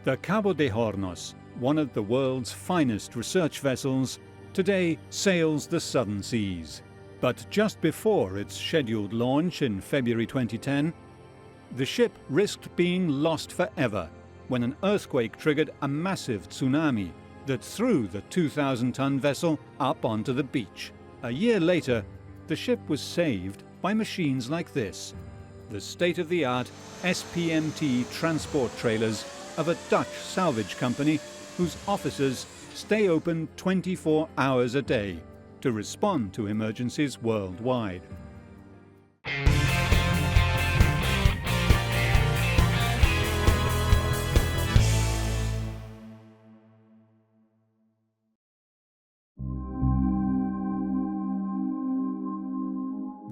The Cabo de Hornos, one of the world's finest research vessels, today sails the southern seas. But just before its scheduled launch in February 2010, the ship risked being lost forever when an earthquake triggered a massive tsunami that threw the 2,000-ton vessel up onto the beach. A year later, the ship was saved by machines like this, the state-of-the-art SPMT transport trailers of a Dutch salvage company whose offices stay open 24 hours a day to respond to emergencies worldwide.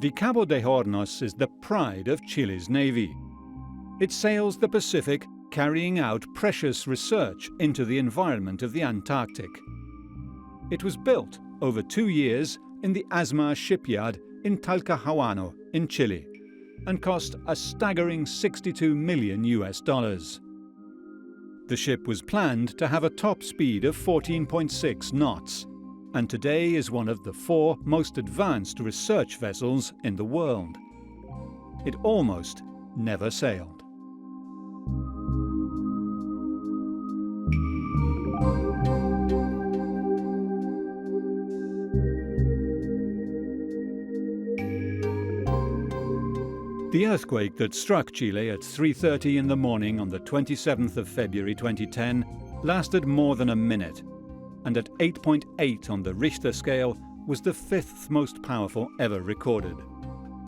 The Cabo de Hornos is the pride of Chile's navy. It sails the Pacific, carrying out precious research into the environment of the Antarctic. It was built over 2 years in the Asmar shipyard in Talcahuano in Chile and cost a staggering $62 million. The ship was planned to have a top speed of 14.6 knots and today is one of the 4 most advanced research vessels in the world. It almost never sailed. The earthquake that struck Chile at 3:30 in the morning on the 27th of February 2010 lasted more than a minute, and at 8.8 on the Richter scale was the 5th most powerful ever recorded.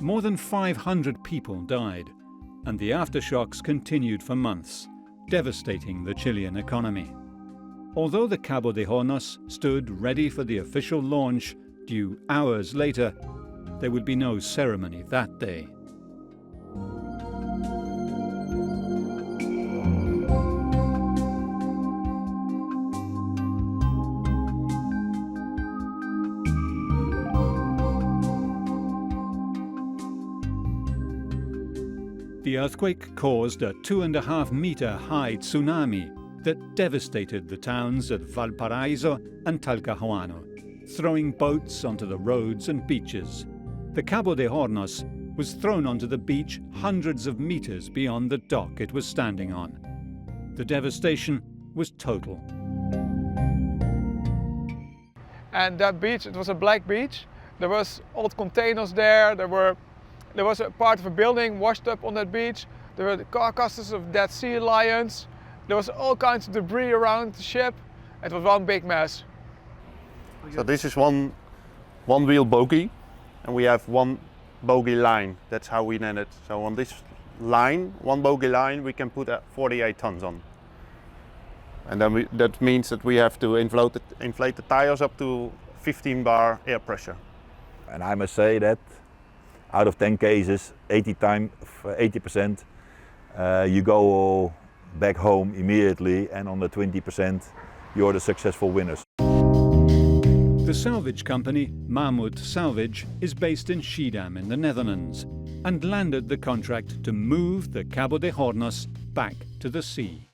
More than 500 people died, and the aftershocks continued for months, devastating the Chilean economy. Although the Cabo de Hornos stood ready for the official launch due hours later, there would be no ceremony that day. The earthquake caused a 2.5-meter high tsunami that devastated the towns of Valparaiso and Talcahuano, throwing boats onto the roads and beaches. The Cabo de Hornos was thrown onto the beach hundreds of meters beyond the dock it was standing on. The devastation was total. And that beach, it was a black beach. There was old containers there. There was a part of a building washed up on that beach. There were the carcasses of dead sea lions. There was all kinds of debris around the ship. It was one big mess. So this is one wheel bogie, and we have one bogie line. That's how we land it. So on this line, one bogie line, we can put 48 tons on. And then that means that we have to inflate the tires up to 15 bar air pressure. And I must say that out of 10 cases, 80%, you go back home immediately, and on the 20%, you're the successful winners. The salvage company, Mammoet Salvage, is based in Schiedam in the Netherlands and landed the contract to move the Cabo de Hornos back to the sea.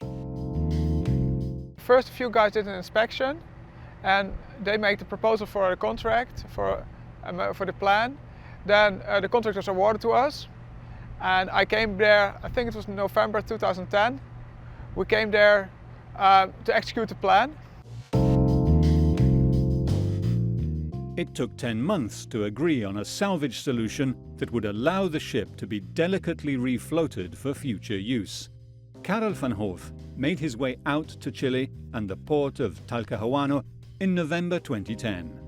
First, a few guys did an inspection and they made the proposal for a contract, for the plan. Then the contract was awarded to us, and I came there, I think it was November 2010. We came there to execute the plan. It took 10 months to agree on a salvage solution that would allow the ship to be delicately refloated for future use. Karel van Hoof made his way out to Chile and the port of Talcahuano in November 2010.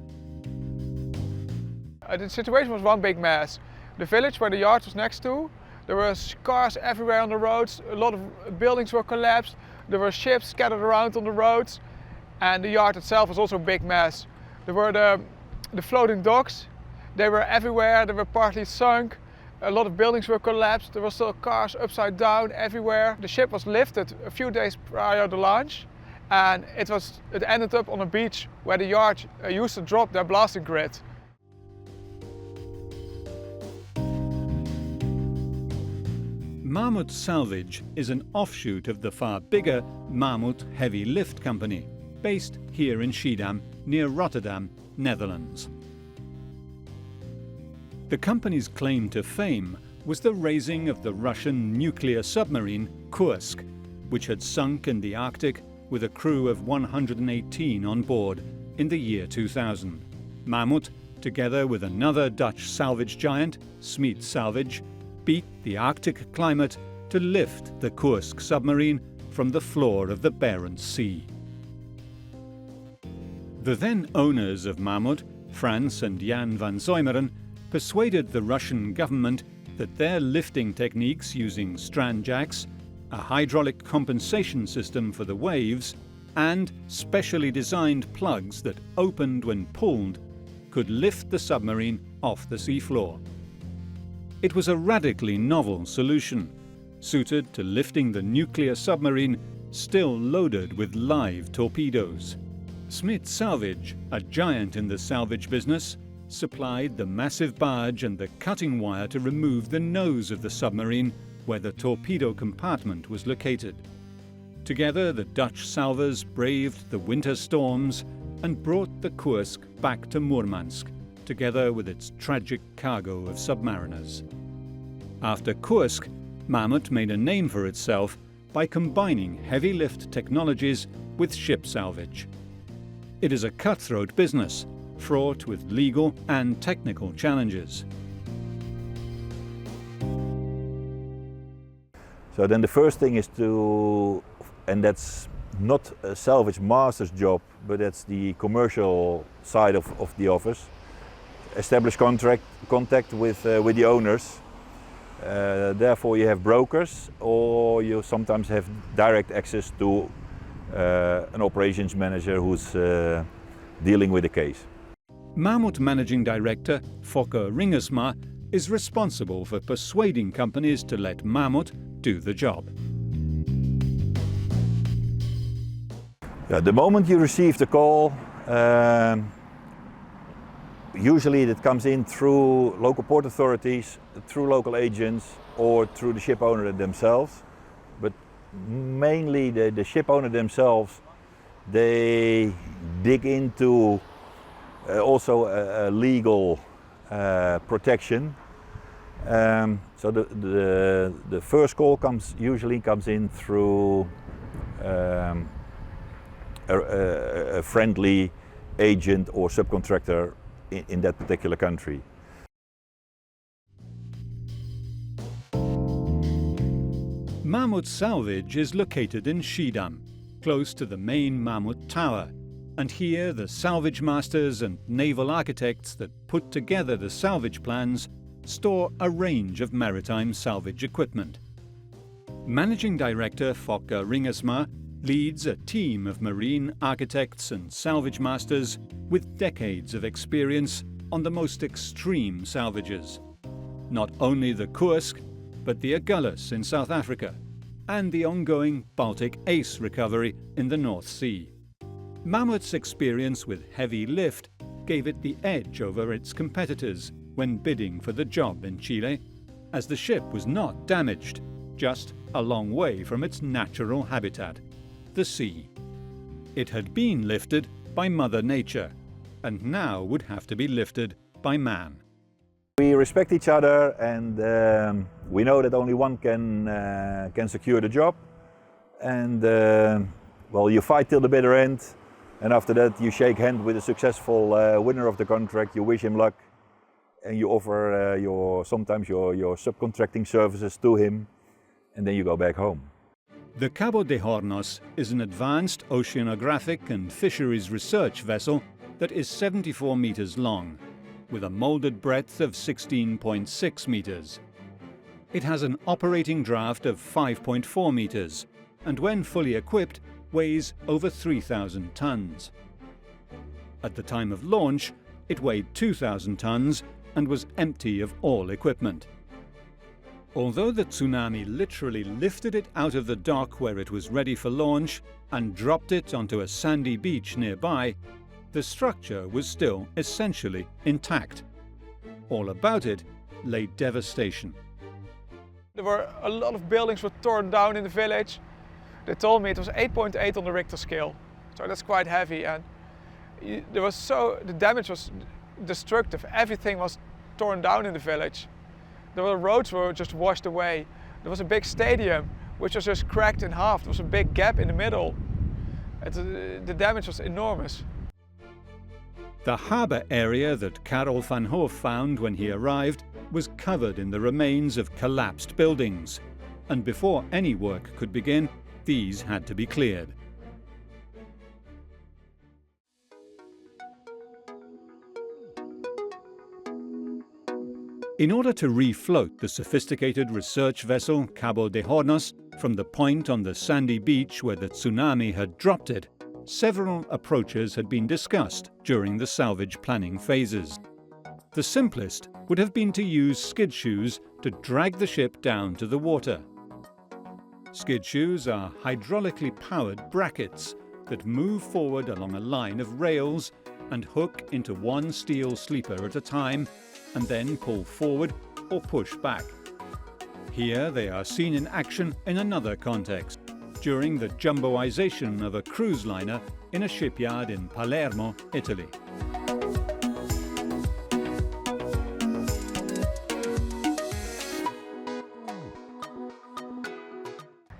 The situation was one big mess. The village where the yard was next to, there were cars everywhere on the roads, a lot of buildings were collapsed, there were ships scattered around on the roads, and the yard itself was also a big mess. There were the floating docks, they were everywhere, they were partly sunk, a lot of buildings were collapsed, there were still cars upside down everywhere. The ship was lifted a few days prior to launch, and it ended up on a beach where the yard used to drop their blasting grid. Mammoet Salvage is an offshoot of the far bigger Mammoet Heavy Lift Company, based here in Schiedam, near Rotterdam, Netherlands. The company's claim to fame was the raising of the Russian nuclear submarine Kursk, which had sunk in the Arctic with a crew of 118 on board in the year 2000. Mammoet, together with another Dutch salvage giant, SPMT Salvage, beat the Arctic climate to lift the Kursk submarine from the floor of the Barents Sea. The then owners of Mammoet, Frans and Jan van Zuimeren, persuaded the Russian government that their lifting techniques using strand jacks, a hydraulic compensation system for the waves, and specially designed plugs that opened when pulled could lift the submarine off the seafloor. It was a radically novel solution, suited to lifting the nuclear submarine still loaded with live torpedoes. SPMT Salvage, a giant in the salvage business, supplied the massive barge and the cutting wire to remove the nose of the submarine where the torpedo compartment was located. Together, the Dutch salvors braved the winter storms and brought the Kursk back to Murmansk, together with its tragic cargo of submariners. After Kursk, Mammoet made a name for itself by combining heavy lift technologies with ship salvage. It is a cutthroat business, fraught with legal and technical challenges. So then the first thing is to, and that's not a Salvage Masters job, but that's the commercial side of the office. Establish contact with the owners. Therefore you have brokers, or you sometimes have direct access to an operations manager who's dealing with the case. Mammoet Managing Director Fokke Ringersma is responsible for persuading companies to let Mammoet do the job. Yeah, the moment you receive the call, usually it comes in through local port authorities, through local agents, or through the ship owner themselves. But mainly the ship owner themselves, they dig into also a legal protection. So the first call usually comes in through a friendly agent or subcontractor in that particular country. Mammoet Salvage is located in Schiedam, close to the main Mammoet Tower, and here the salvage masters and naval architects that put together the salvage plans store a range of maritime salvage equipment. Managing Director Fokke Ringersma leads a team of marine architects and salvage masters with decades of experience on the most extreme salvages. Not only the Kursk, but the Agulhas in South Africa and the ongoing Baltic Ace recovery in the North Sea. Mammoet's experience with heavy lift gave it the edge over its competitors when bidding for the job in Chile, as the ship was not damaged, just a long way from its natural habitat, the sea. It had been lifted by Mother Nature, and now would have to be lifted by man. We respect each other, and we know that only one can secure the job. And well, you fight till the bitter end, and after that you shake hands with a successful winner of the contract. You wish him luck, and you offer sometimes your subcontracting services to him, and then you go back home. The Cabo de Hornos is an advanced oceanographic and fisheries research vessel that is 74 meters long, with a molded breadth of 16.6 meters. It has an operating draft of 5.4 meters, and when fully equipped, weighs over 3,000 tons. At the time of launch, it weighed 2,000 tons and was empty of all equipment. Although the Tsunami literally lifted it out of the dock where it was ready for launch and dropped it onto a sandy beach nearby, the structure was still essentially intact. All about it lay devastation. There were a lot of buildings were torn down in the village. They told me it was 8.8 on the Richter scale, so that's quite heavy. And the damage was destructive. Everything was torn down in the village. The roads were just washed away. There was a big stadium which was just cracked in half. There was a big gap in the middle. The damage was enormous. The harbour area that Karel van Hoof found when he arrived was covered in the remains of collapsed buildings, and before any work could begin, these had to be cleared. In order to refloat the sophisticated research vessel Cabo de Hornos from the point on the sandy beach where the tsunami had dropped it, several approaches had been discussed during the salvage planning phases. The simplest would have been to use skid shoes to drag the ship down to the water. Skid shoes are hydraulically powered brackets that move forward along a line of rails and hook into one steel sleeper at a time and then pull forward or push back. Here they are seen in action in another context, during the jumboization of a cruise liner in a shipyard in Palermo, Italy.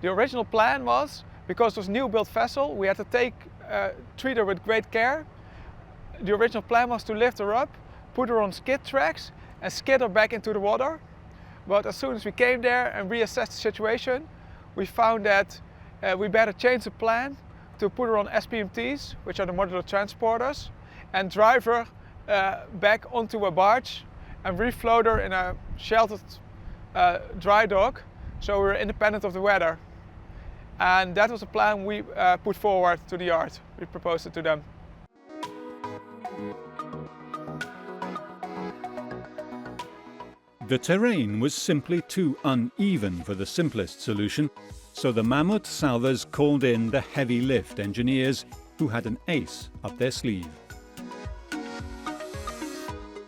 The original plan was, because it was a new built vessel, we had to treat her with great care. The original plan was to lift her up, put her on skid tracks and skid her back into the water. But as soon as we came there and reassessed the situation, we found that we better change the plan to put her on SPMTs, which are the modular transporters, and drive her back onto a barge and refloat her in a sheltered dry dock, so we're independent of the weather. And that was the plan we put forward to the yard. We proposed it to them. The terrain was simply too uneven for the simplest solution, so the Mammoet salvers called in the heavy lift engineers who had an ace up their sleeve.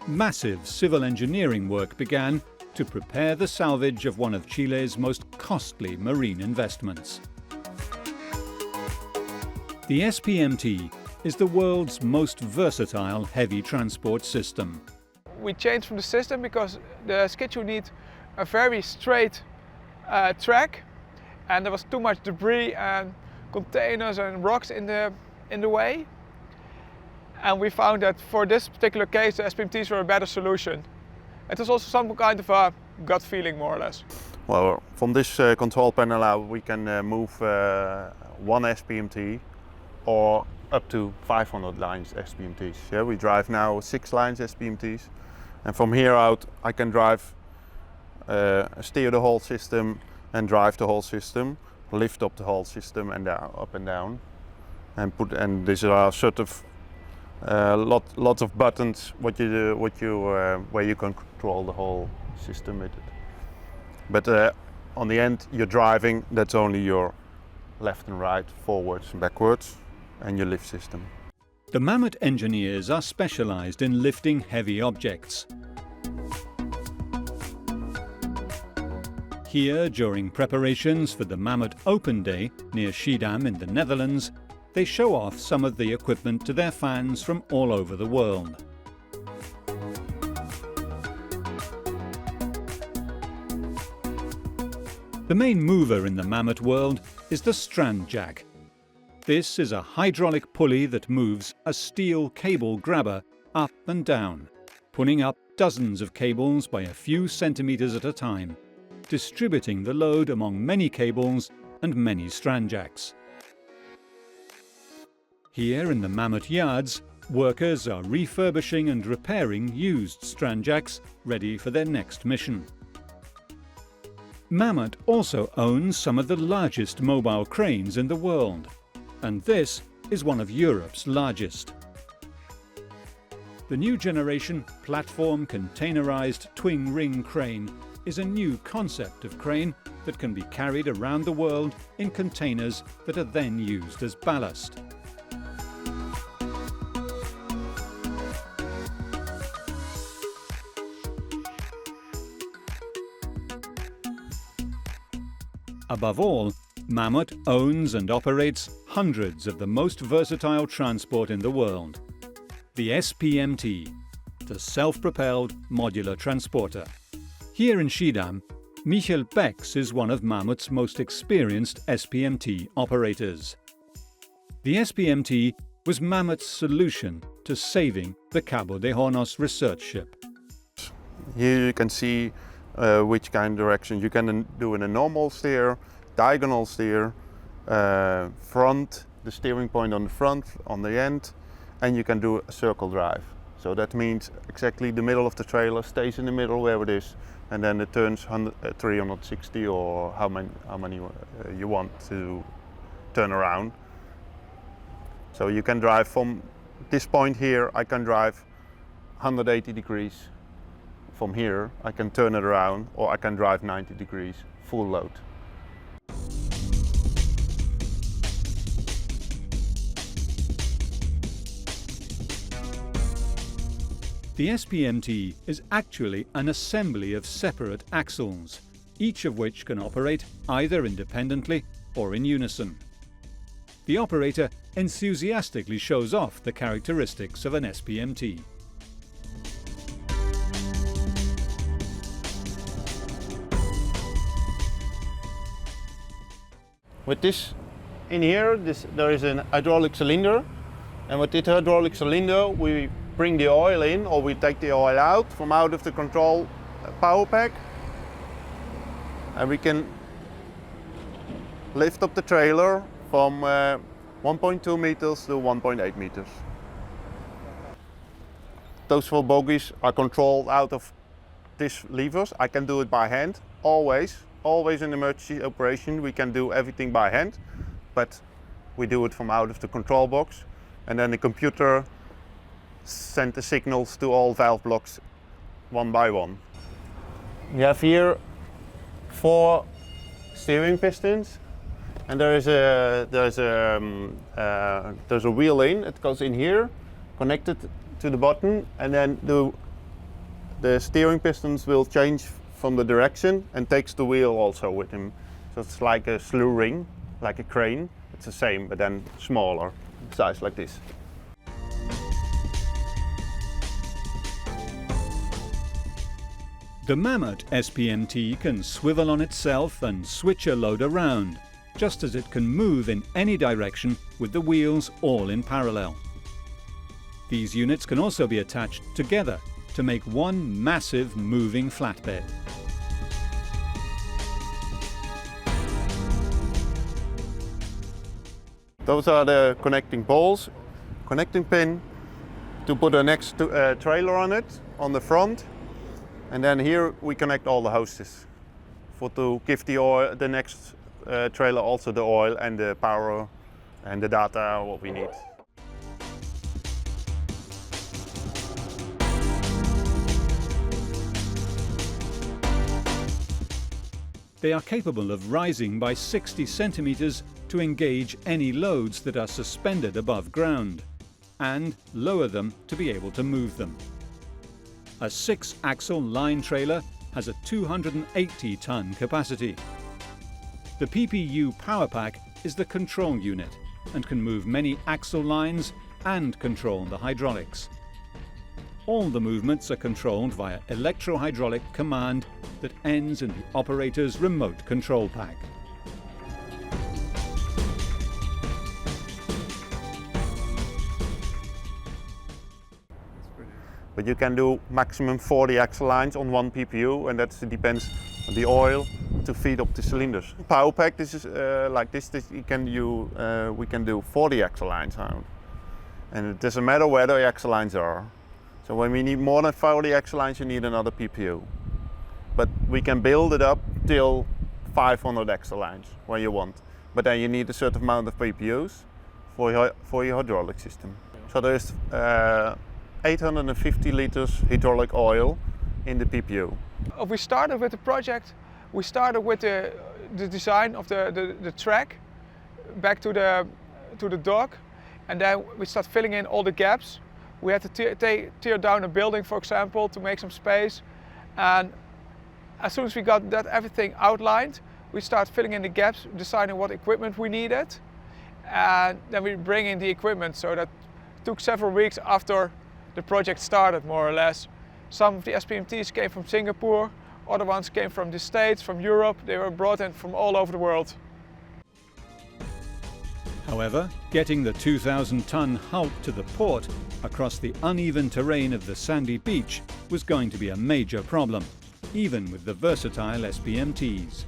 Massive civil engineering work began to prepare the salvage of one of Chile's most costly marine investments. The SPMT is the world's most versatile heavy transport system. We changed from the system because the skid shoe need a very straight track, and there was too much debris and containers and rocks in the way. And we found that for this particular case, the SPMTs were a better solution. It was also some kind of a gut feeling, more or less. Well, from this control panel out, we can move one SPMT or up to 500 lines SPMTs. Yeah, we drive now 6 lines SPMTs, and from here out I can drive, steer the whole system and drive the whole system, lift up the whole system and up and down, and these are sort of lots of buttons where you can control the whole system with it. But on the end you're driving, that's only your left and right, forwards and backwards, and your lift system. The Mammoet engineers are specialized in lifting heavy objects. Here, during preparations for the Mammoet Open Day near Schiedam in the Netherlands, they show off some of the equipment to their fans from all over the world. The main mover in the Mammoet world is the strand jack. This is a hydraulic pulley that moves a steel cable grabber up and down, pulling up dozens of cables by a few centimeters at a time, distributing the load among many cables and many strand jacks. Here in the Mammoet yards, workers are refurbishing and repairing used strand jacks ready for their next mission. Mammoet also owns some of the largest mobile cranes in the world, and this is one of Europe's largest. The new generation platform containerized twin ring crane is a new concept of crane that can be carried around the world in containers that are then used as ballast. Above all, Mammoet owns and operates hundreds of the most versatile transport in the world. The SPMT, the Self-Propelled Modular Transporter. Here in Schiedam, Michael Becks is one of Mammoet's most experienced SPMT operators. The SPMT was Mammoet's solution to saving the Cabo de Hornos research ship. Here you can see which kind of direction you can do in a normal steer, diagonal steer, front, the steering point on the front, on the end, and you can do a circle drive. So that means exactly the middle of the trailer stays in the middle where it is, and then it turns 360 or how many you want to turn around. So you can drive from this point here, I can drive 180 degrees. From here, I can turn it around, or I can drive 90 degrees, full load. The SPMT is actually an assembly of separate axles, each of which can operate either independently or in unison. The operator enthusiastically shows off the characteristics of an SPMT. With this in here, there is an hydraulic cylinder, and with this hydraulic cylinder we bring the oil in, or we take the oil out from out of the control power pack, and we can lift up the trailer from 1.2 meters to 1.8 meters. Those 4 bogies are controlled out of these levers. I can do it by hand, always in emergency operation we can do everything by hand, but we do it from out of the control box, and then the computer sends the signals to all valve blocks one by one. We have here 4 steering pistons, and there's a wheel in. It goes in here, connected to the button, and then the steering pistons will change from the direction and takes the wheel also with him. So it's like a slew ring, like a crane. It's the same, but then smaller, size like this. The Mammoet SPMT can swivel on itself and switch a load around, just as it can move in any direction with the wheels all in parallel. These units can also be attached together to make one massive moving flatbed. Those are the connecting poles, connecting pin to put a next trailer on it, on the front, and then here we connect all the hoses to give the next trailer also the oil and the power and the data what we need. They are capable of rising by 60 centimeters to engage any loads that are suspended above ground, and lower them to be able to move them. A 6-axle line trailer has a 280-ton capacity. The PPU power pack is the control unit and can move many axle lines and control the hydraulics. All the movements are controlled via electro-hydraulic command that ends in the operator's remote control pack. But you can do maximum 40 axle lines on one PPU, and that depends on the oil to feed up the cylinders. Power pack, this is like this. We can do 40 axle lines on, and it doesn't matter where the axle lines are. So when we need more than 40 axle lines, you need another PPU. But we can build it up till 500 axle lines where you want. But then you need a certain amount of PPUs for your hydraulic system. So there's 850 liters hydraulic oil in the PPU. We started with the project, we started with the design of the track back to the dock, and then we start filling in all the gaps. We had to tear down a building, for example, to make some space, and as soon as we got that everything outlined, we start filling in the gaps, deciding what equipment we needed, and then we bring in the equipment. So that took several weeks after the project started, more or less. Some of the SPMTs came from Singapore, other ones came from the States, from Europe. They were brought in from all over the world. However, getting the 2,000-ton hulk to the port across the uneven terrain of the sandy beach was going to be a major problem, even with the versatile SPMTs.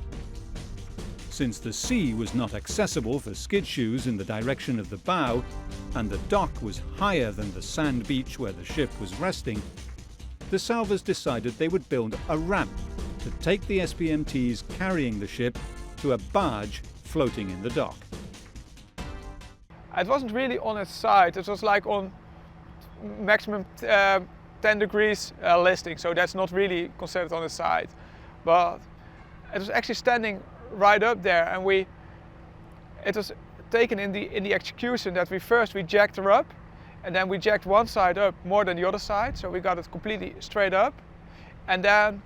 Since the sea was not accessible for skid shoes in the direction of the bow, and the dock was higher than the sand beach where the ship was resting, the salvors decided they would build a ramp to take the SPMTs carrying the ship to a barge floating in the dock. It wasn't really on its side, it was like on maximum 10 degrees listing, so that's not really considered on the side. But it was actually standing right up there, and it was taken in the execution that we jacked her up, and then we jacked one side up more than the other side, so we got it completely straight up. And then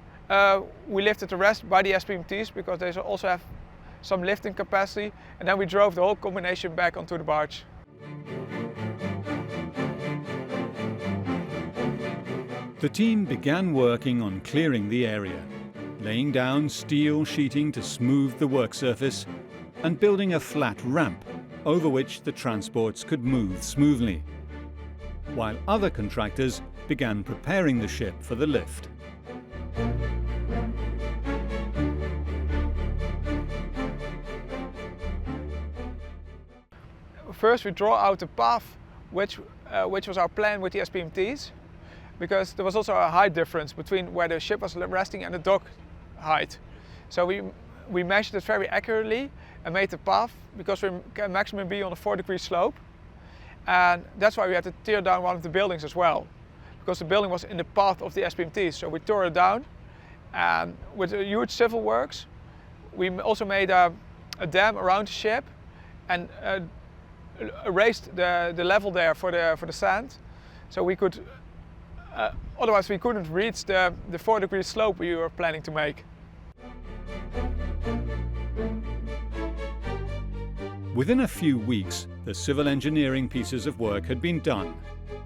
we lifted the rest by the SPMTs, because they also have some lifting capacity, and then we drove the whole combination back onto the barge. The team began working on clearing the area, laying down steel sheeting to smooth the work surface, and building a flat ramp over which the transports could move smoothly, while other contractors began preparing the ship for the lift. First we draw out the path which was our plan with the SPMTs, because there was also a height difference between where the ship was resting and the dock height. So we measured it very accurately and made the path, because we can maximum be on a 4-degree slope. And that's why we had to tear down one of the buildings as well, because the building was in the path of the SPMTs. So we tore it down, and with huge civil works, we also made a dam around the ship and raised the level there for the sand, so we could. Otherwise, we couldn't reach the 4-degree slope we were planning to make. Within a few weeks, the civil engineering pieces of work had been done,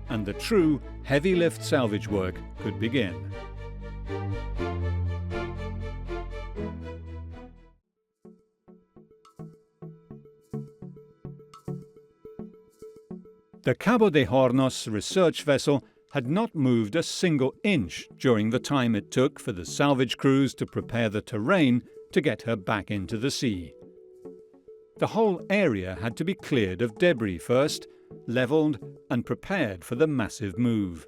and the true heavy lift salvage work could begin. The Cabo de Hornos research vessel had not moved a single inch during the time it took for the salvage crews to prepare the terrain to get her back into the sea. The whole area had to be cleared of debris first, levelled and prepared for the massive move.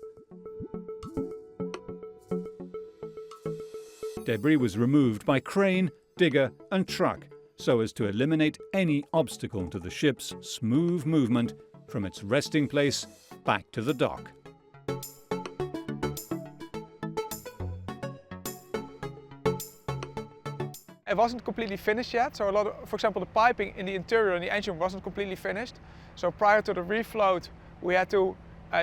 Debris was removed by crane, digger and truck so as to eliminate any obstacle to the ship's smooth movement from its resting place back to the dock. It wasn't completely finished yet, so for example, the piping in the interior and the engine wasn't completely finished. So prior to the refloat, we had to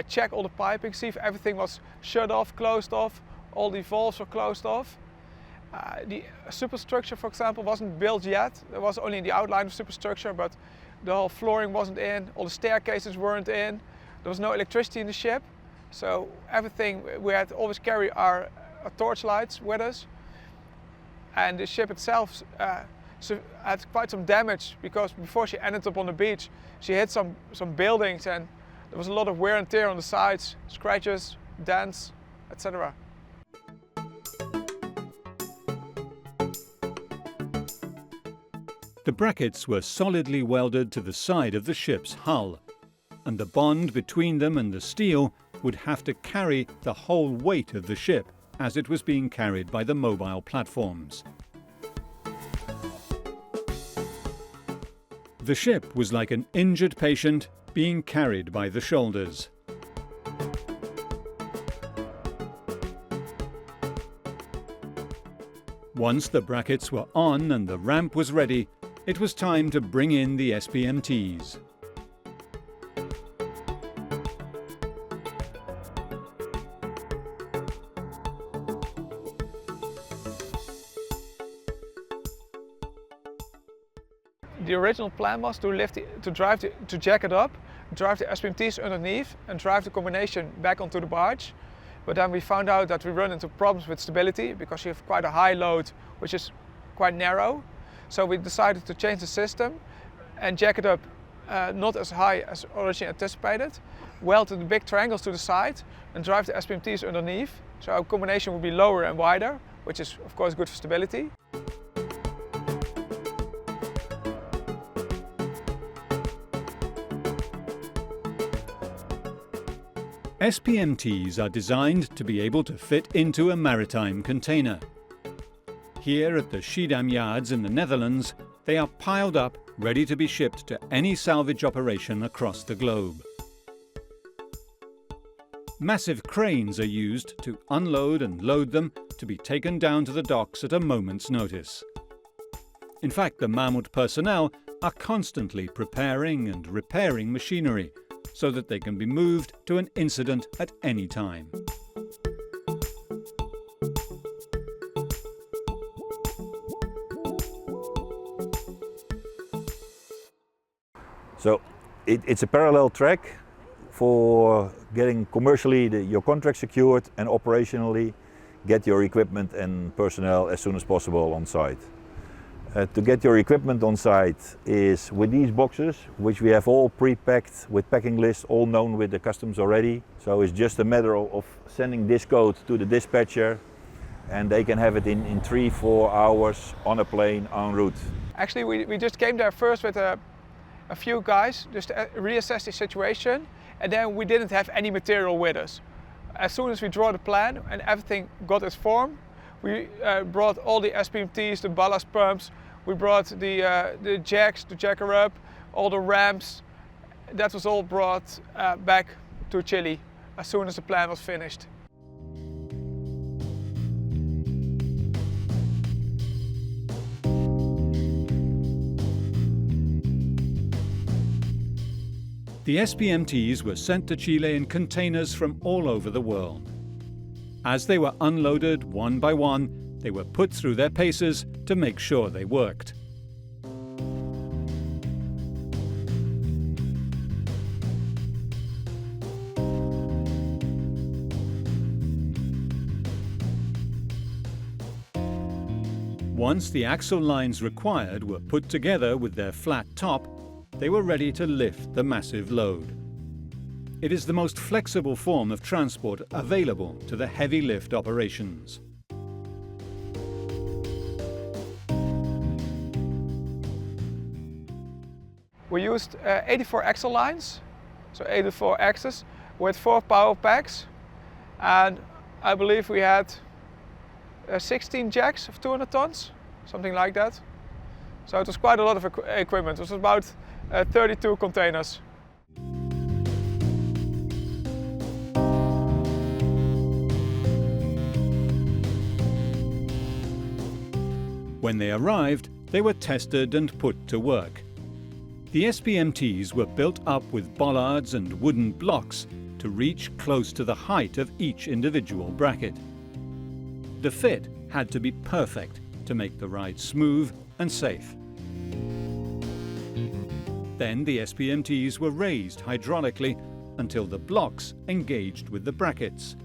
check all the piping, see if everything was shut off, closed off, all the valves were closed off. The superstructure, for example, wasn't built yet. It was only in the outline of superstructure, but the whole flooring wasn't in, all the staircases weren't in, there was no electricity in the ship. So everything, we had to always carry our torch lights with us. And the ship itself had quite some damage, because before she ended up on the beach, she hit some buildings, and there was a lot of wear and tear on the sides, scratches, dents, etc. The brackets were solidly welded to the side of the ship's hull, and the bond between them and the steel would have to carry the whole weight of the ship as it was being carried by the mobile platforms. The ship was like an injured patient being carried by the shoulders. Once the brackets were on and the ramp was ready, it was time to bring in the SPMTs. The original plan was to jack it up, drive the SPMTs underneath and drive the combination back onto the barge. But then we found out that we run into problems with stability because you have quite a high load which is quite narrow. So we decided to change the system and jack it up not as high as originally anticipated, weld the big triangles to the side and drive the SPMTs underneath. So our combination will be lower and wider, which is of course good for stability. SPMTs are designed to be able to fit into a maritime container. Here at the Schiedam yards in the Netherlands, they are piled up, ready to be shipped to any salvage operation across the globe. Massive cranes are used to unload and load them to be taken down to the docks at a moment's notice. In fact, the Mammoet personnel are constantly preparing and repairing machinery so that they can be moved to an incident at any time. So it's a parallel track for getting commercially your contract secured and operationally get your equipment and personnel as soon as possible on site. To get your equipment on site is with these boxes, which we have all pre-packed with packing lists, all known with the customs already. So it's just a matter of sending this code to the dispatcher and they can have it in 3-4 hours on a plane en route. Actually, we just came there first with a few guys just to reassess the situation, and then we didn't have any material with us. As soon as we draw the plan and everything got its form, we brought all the SPMTs, the ballast pumps, we brought the jacks to jack her up, all the ramps. That was all brought back to Chile as soon as the plan was finished. The SPMTs were sent to Chile in containers from all over the world. As they were unloaded one by one, they were put through their paces to make sure they worked. Once the axle lines required were put together with their flat top, they were ready to lift the massive load. It is the most flexible form of transport available to the heavy lift operations. We used 84 axle lines, so 84 axes with 4 power packs, and I believe we had 16 jacks of 200 tons, something like that. So it was quite a lot of equipment. It was about 32 containers. When they arrived, they were tested and put to work. The SPMTs were built up with bollards and wooden blocks to reach close to the height of each individual bracket. The fit had to be perfect to make the ride smooth and safe. Then the SPMTs were raised hydraulically until the blocks engaged with the brackets,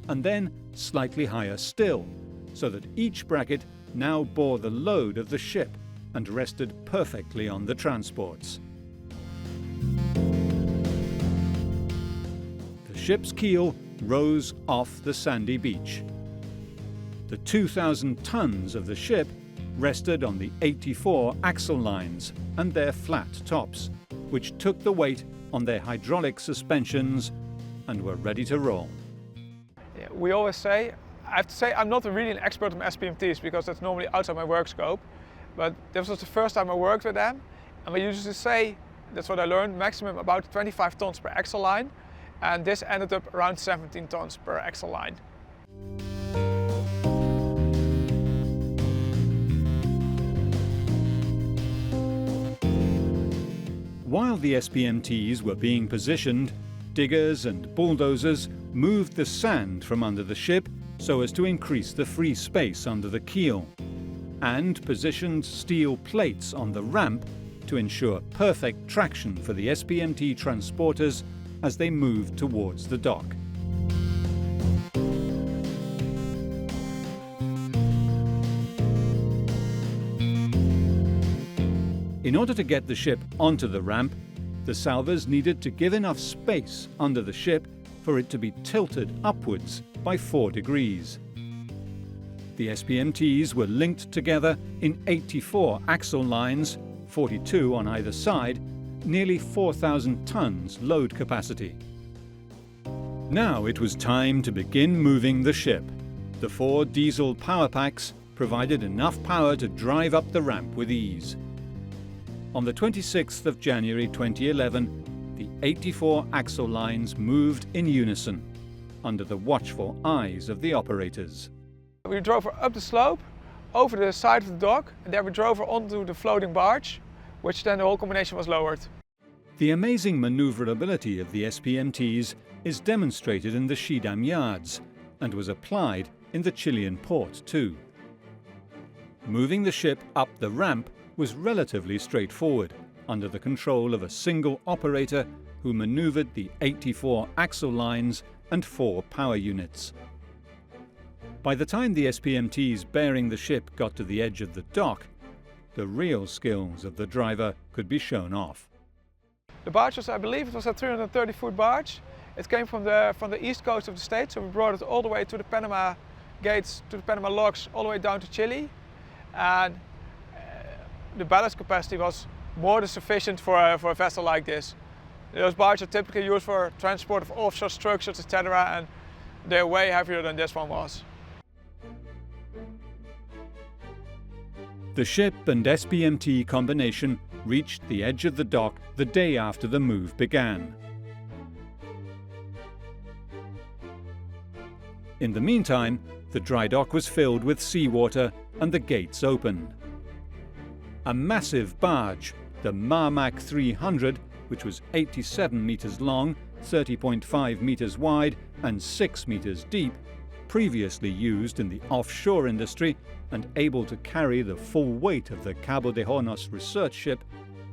and then slightly higher still, so that each bracket now bore the load of the ship and rested perfectly on the transports. The ship's keel rose off the sandy beach. The 2,000 tons of the ship rested on the 84 axle lines and their flat tops, which took the weight on their hydraulic suspensions and were ready to roll. Yeah, we always say, I have to say I'm not really an expert on SPMTs because that's normally outside my work scope, but this was the first time I worked with them, and we usually say, that's what I learned, maximum about 25 tons per axle line, and this ended up around 17 tons per axle line. While the SPMTs were being positioned, diggers and bulldozers moved the sand from under the ship so as to increase the free space under the keel, and positioned steel plates on the ramp to ensure perfect traction for the SPMT transporters as they moved towards the dock. In order to get the ship onto the ramp, the salvors needed to give enough space under the ship for it to be tilted upwards by 4 degrees. The SPMTs were linked together in 84 axle lines, 42 on either side, nearly 4,000 tons load capacity. Now it was time to begin moving the ship. The 4 diesel power packs provided enough power to drive up the ramp with ease. On the 26th of January 2011, the 84 axle lines moved in unison, under the watchful eyes of the operators. We drove her up the slope, over the side of the dock, and then we drove her onto the floating barge, which then the whole combination was lowered. The amazing maneuverability of the SPMTs is demonstrated in the Schiedam yards, and was applied in the Chilean port too. Moving the ship up the ramp was relatively straightforward, under the control of a single operator who maneuvered the 84 axle lines and 4 power units. By the time the SPMTs bearing the ship got to the edge of the dock, the real skills of the driver could be shown off. The barge was, I believe, it was a 330-foot barge. It came from the east coast of the state, so we brought it all the way to the Panama gates, to the Panama locks, all the way down to Chile. And the ballast capacity was more than sufficient for a vessel like this. Those barges are typically used for transport of offshore structures, etc., and they're way heavier than this one was. The ship and SPMT combination reached the edge of the dock the day after the move began. In the meantime, the dry dock was filled with seawater and the gates opened. A massive barge, the Mammoet 300, which was 87 meters long, 30.5 meters wide and 6 meters deep, previously used in the offshore industry and able to carry the full weight of the Cabo de Hornos research ship,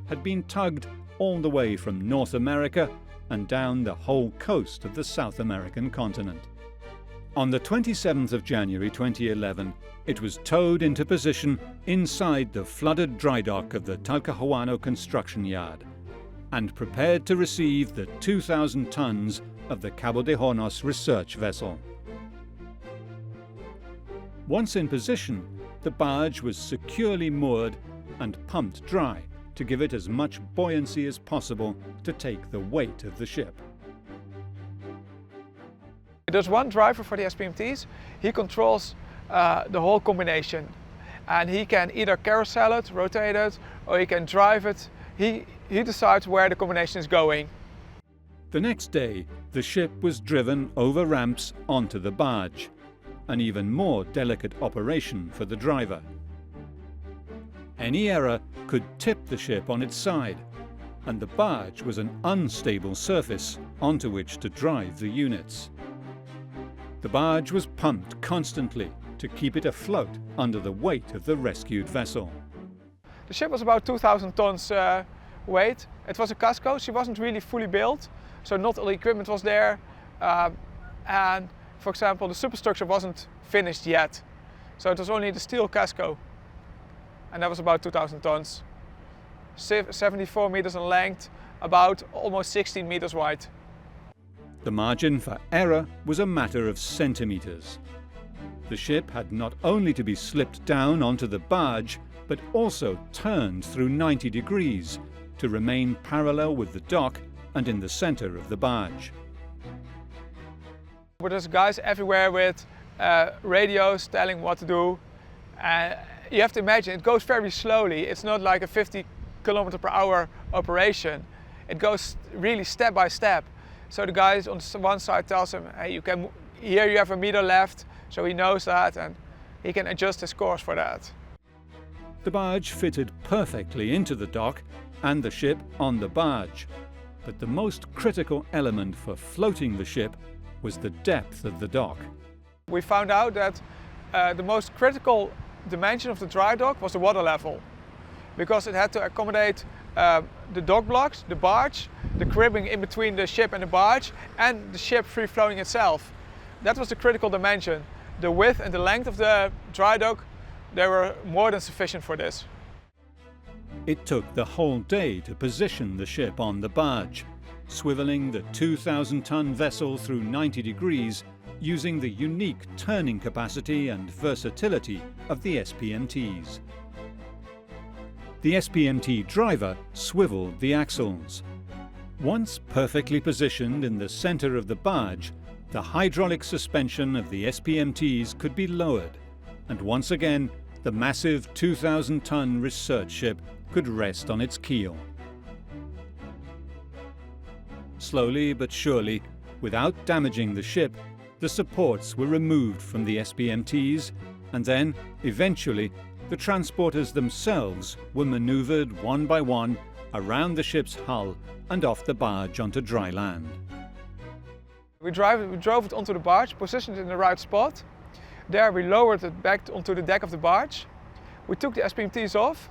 had been tugged all the way from North America and down the whole coast of the South American continent. On the 27th of January 2011, it was towed into position inside the flooded dry dock of the Talcahuano construction yard and prepared to receive the 2,000 tons of the Cabo de Hornos research vessel. Once in position, the barge was securely moored and pumped dry to give it as much buoyancy as possible to take the weight of the ship. There's one driver for the SPMTs. He controls the whole combination, and he can either carousel it, rotate it, or he can drive it. He decides where the combination is going. The next day, the ship was driven over ramps onto the barge, an even more delicate operation for the driver. Any error could tip the ship on its side, and the barge was an unstable surface onto which to drive the units. The barge was pumped constantly to keep it afloat under the weight of the rescued vessel. The ship was about 2,000 tons weight. It was a casco, she wasn't really fully built, so not all the equipment was there. And for example, the superstructure wasn't finished yet. So it was only the steel casco. And that was about 2,000 tons. 74 meters in length, about almost 16 meters wide. The margin for error was a matter of centimeters. The ship had not only to be slipped down onto the barge, but also turned through 90 degrees to remain parallel with the dock and in the center of the barge. But there's guys everywhere with radios telling what to do. You have to imagine, it goes very slowly. It's not like a 50 kilometer per hour operation. It goes really step by step. So the guy on one side tells him, hey, here you have a meter left, so he knows that and he can adjust his course for that. The barge fitted perfectly into the dock and the ship on the barge, but the most critical element for floating the ship was the depth of the dock. We found out that the most critical dimension of the dry dock was the water level. because it had to accommodate the dock blocks, the barge, the cribbing in between the ship and the barge, and the ship free floating itself. That was the critical dimension. The width and the length of the dry dock, they were more than sufficient for this. It took the whole day to position the ship on the barge, swiveling the 2,000-ton vessel through 90 degrees using the unique turning capacity and versatility of the SPMTs. The SPMT driver swiveled the axles. Once perfectly positioned in the center of the barge, the hydraulic suspension of the SPMTs could be lowered, and once again the massive 2,000-ton research ship could rest on its keel. Slowly but surely, without damaging the ship, the supports were removed from the SPMTs, and then, eventually, the transporters themselves were maneuvered one by one around the ship's hull and off the barge onto dry land. We drove it onto the barge, positioned it in the right spot. There we lowered it back onto the deck of the barge. We took the SPMTs off.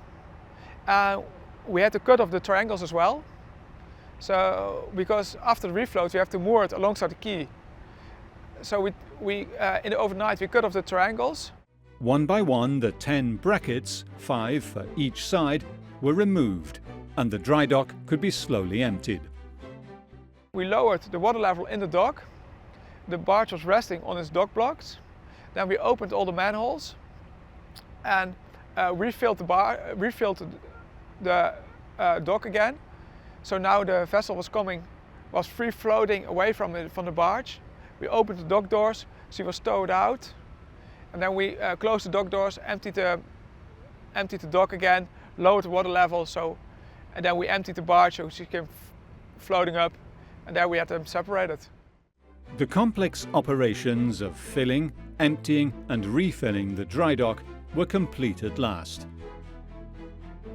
We had to cut off the triangles as well. So, because after the refloat we have to moor it alongside the quay. So in the overnight we cut off the triangles. One by one, the 10 brackets, 5 for each side, were removed, and the dry dock could be slowly emptied. We lowered the water level in the dock. The barge was resting on its dock blocks. Then we opened all the manholes and refilled the dock again. So now the vessel was free floating away from the barge. We opened the dock doors, she was stowed out. And then we closed the dock doors, emptied the dock again, lowered the water level, and then we emptied the barge so she came floating up, and there we had them separated. The complex operations of filling, emptying and refilling the dry dock were complete at last.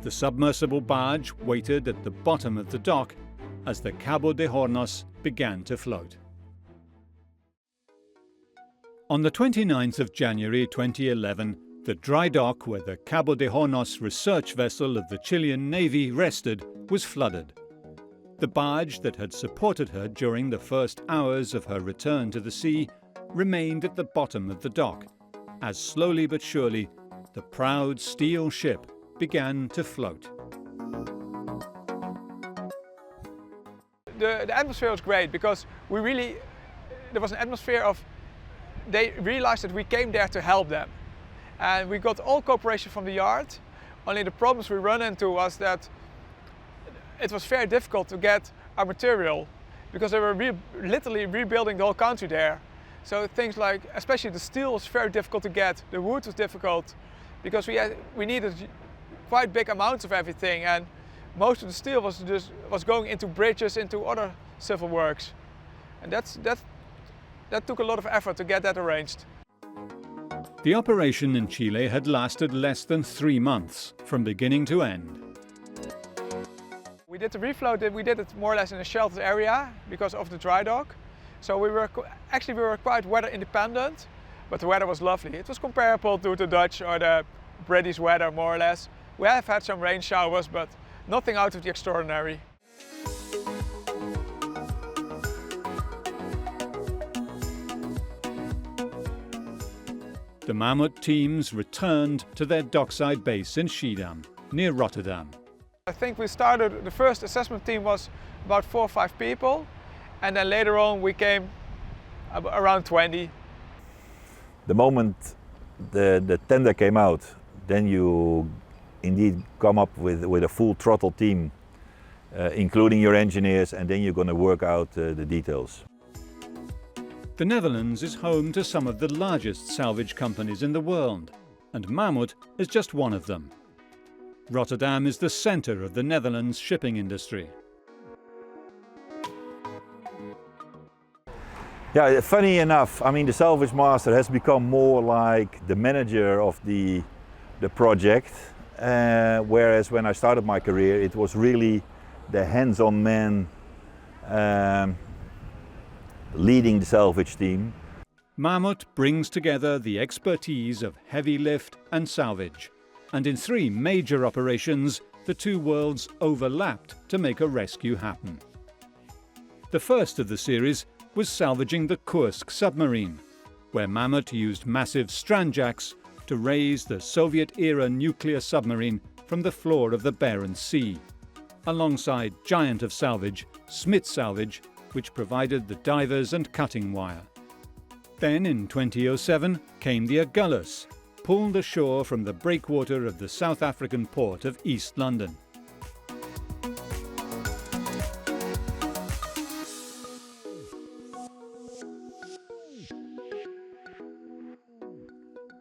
The submersible barge waited at the bottom of the dock as the Cabo de Hornos began to float. On the 29th of January 2011, the dry dock where the Cabo de Hornos research vessel of the Chilean Navy rested was flooded. The barge that had supported her during the first hours of her return to the sea remained at the bottom of the dock, as slowly but surely the proud steel ship began to float. The atmosphere was great because there was an atmosphere of, they realized that we came there to help them. And we got all cooperation from the yard. Only the problems we run into was that it was very difficult to get our material because they were literally rebuilding the whole country there. So things like, especially the steel was very difficult to get, the wood was difficult because we needed quite big amounts of everything, and most of the steel was going into bridges, into other civil works. And that took a lot of effort to get that arranged. The operation in Chile had lasted less than 3 months, from beginning to end. We did the refloat, we did it more or less in a sheltered area because of the dry dock. So we were quite weather independent, but the weather was lovely. It was comparable to the Dutch or the British weather, more or less. We have had some rain showers, but nothing out of the extraordinary. The Mammoet teams returned to their dockside base in Schiedam, near Rotterdam. I think the first assessment team was about 4 or 5 people, and then later on we came around 20. The moment the tender came out, then you indeed come up with a full throttle team, including your engineers, and then you're going to work out the details. The Netherlands is home to some of the largest salvage companies in the world, and Mammoet is just one of them. Rotterdam is the center of the Netherlands shipping industry. Yeah, funny enough, I mean, the Salvage Master has become more like the manager of the project, whereas when I started my career it was really the hands-on man leading the salvage team. Mammoet brings together the expertise of heavy lift and salvage, and in 3 major operations, the 2 worlds overlapped to make a rescue happen. The first of the series was salvaging the Kursk submarine, where Mammoet used massive strandjacks to raise the Soviet-era nuclear submarine from the floor of the Barents Sea, alongside giant of salvage, Smith Salvage, which provided the divers and cutting wire. Then in 2007 came the Agulhas, pulled ashore from the breakwater of the South African port of East London.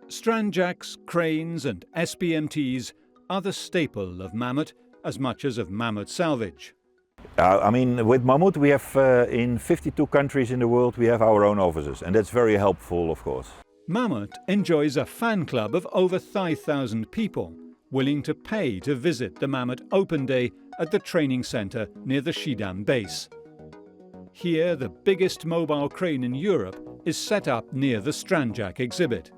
Strandjacks, cranes and SPMTs are the staple of Mammoet as much as of Mammoet Salvage. I mean, with Mammoet we have in 52 countries in the world we have our own offices, and that's very helpful, of course. Mammoet enjoys a fan club of over 5,000 people willing to pay to visit the Mammoet Open Day at the training centre near the Schiedam base. Here, the biggest mobile crane in Europe is set up near the Strandjack exhibit.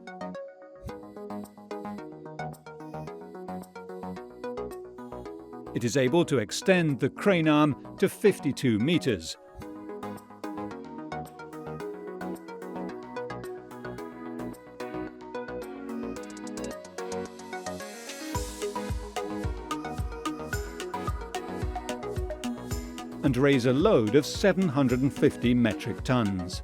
It is able to extend the crane arm to 52 meters. And raise a load of 750 metric tons.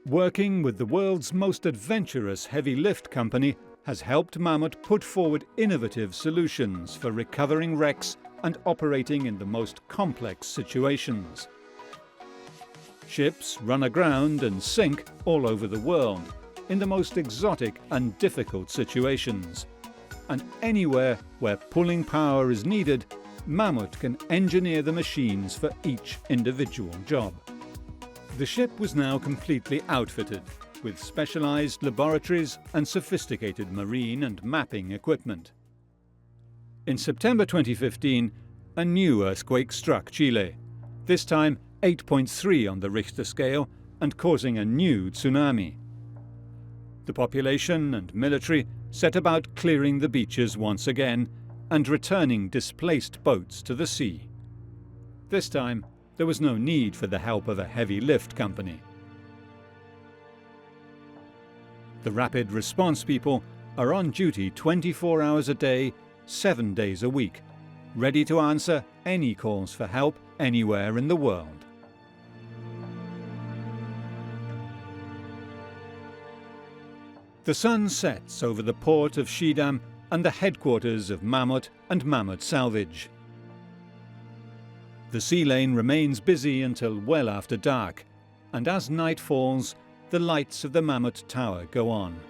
Working with the world's most adventurous heavy lift company has helped Mammoet put forward innovative solutions for recovering wrecks and operating in the most complex situations. Ships run aground and sink all over the world in the most exotic and difficult situations. And anywhere where pulling power is needed, Mammoet can engineer the machines for each individual job. The ship was now completely outfitted with specialized laboratories and sophisticated marine and mapping equipment. In September 2015, a new earthquake struck Chile, this time 8.3 on the Richter scale and causing a new tsunami. The population and military set about clearing the beaches once again and returning displaced boats to the sea. This time, there was no need for the help of a heavy lift company. The rapid response people are on duty 24 hours a day, 7 days a week, ready to answer any calls for help anywhere in the world. The sun sets over the port of Schiedam and the headquarters of Mammoet and Mammoet Salvage. The sea lane remains busy until well after dark, and as night falls, the lights of the Mammoet Tower go on.